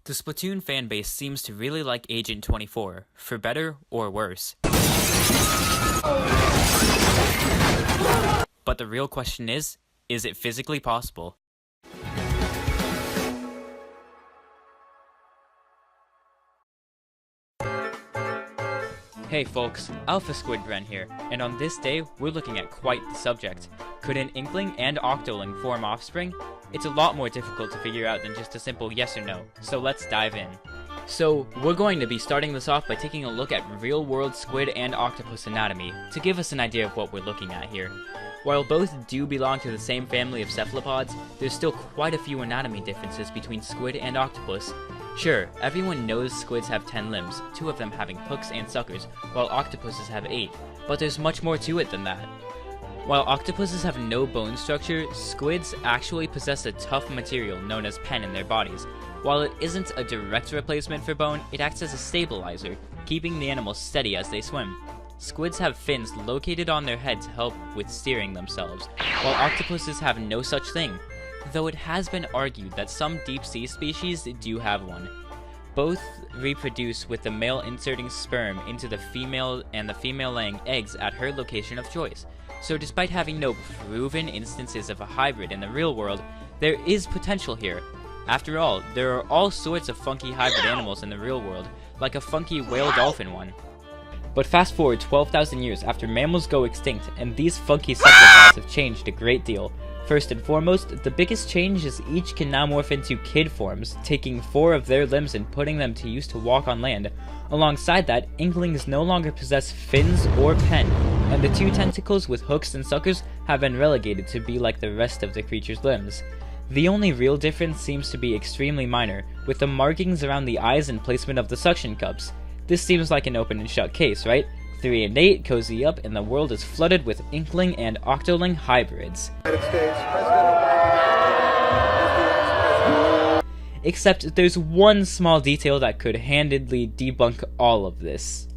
The Splatoon fanbase seems to really like Agent 24, for better or worse. But the real question is it physically possible? Hey folks, Alpha Squid Bren here, and on this day, we're looking at quite the subject. Could an Inkling and Octoling form offspring? It's a lot more difficult to figure out than just a simple yes or no, so let's dive in. So, we're going to be starting this off by taking a look at real-world squid and octopus anatomy, to give us an idea of what we're looking at here. While both do belong to the same family of cephalopods, there's still quite a few anatomy differences between squid and octopus. Sure, everyone knows squids have 10 limbs, 2 of them having hooks and suckers, while octopuses have 8, but there's much more to it than that. While octopuses have no bone structure, squids actually possess a tough material known as pen in their bodies. While it isn't a direct replacement for bone, it acts as a stabilizer, keeping the animals steady as they swim. Squids have fins located on their head to help with steering themselves, while octopuses have no such thing, though it has been argued that some deep-sea species do have one. Both reproduce with the male inserting sperm into the female and the female laying eggs at her location of choice. So despite having no proven instances of a hybrid in the real world, there is potential here. After all, there are all sorts of funky hybrid animals in the real world, like a funky whale-dolphin one. But fast forward 12,000 years after mammals go extinct, and these funky cephalopods have changed a great deal. First and foremost, the biggest change is each can now morph into kid forms, taking 4 of their limbs and putting them to use to walk on land. Alongside that, Inklings no longer possess fins or pen, and the 2 tentacles with hooks and suckers have been relegated to be like the rest of the creature's limbs. The only real difference seems to be extremely minor, with the markings around the eyes and placement of the suction cups. This seems like an open and shut case, right? 3 and 8 cozy up, and the world is flooded with Inkling and Octoling hybrids. Except there's one small detail that could handedly debunk all of this.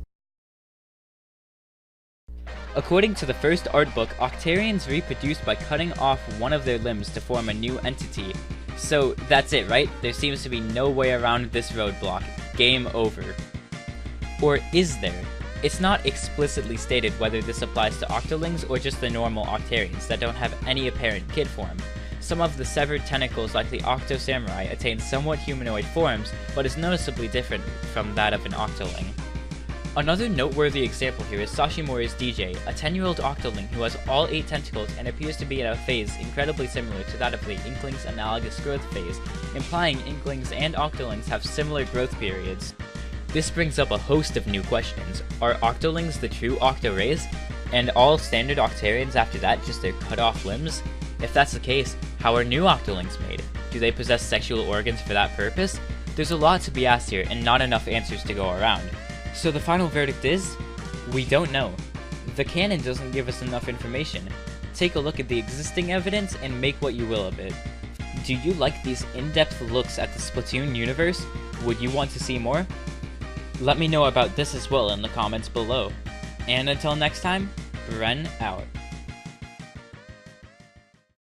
According to the first art book, Octarians reproduce by cutting off one of their limbs to form a new entity. So that's it, right? There seems to be no way around this roadblock. Game over. Or is there? It's not explicitly stated whether this applies to Octolings or just the normal Octarians that don't have any apparent kid form. Some of the severed tentacles like the Octo Samurai attain somewhat humanoid forms, but is noticeably different from that of an Octoling. Another noteworthy example here is Sashimori's DJ, a 10-year-old Octoling who has all 8 tentacles and appears to be in a phase incredibly similar to that of the Inkling's analogous growth phase, implying Inklings and Octolings have similar growth periods. This brings up a host of new questions. Are Octolings the true Octo-rays? And all standard Octarians after that just their cut-off limbs? If that's the case, how are new Octolings made? Do they possess sexual organs for that purpose? There's a lot to be asked here and not enough answers to go around. So the final verdict is, we don't know. The canon doesn't give us enough information. Take a look at the existing evidence and make what you will of it. Do you like these in-depth looks at the Splatoon universe? Would you want to see more? Let me know about this as well in the comments below. And until next time, Bren out.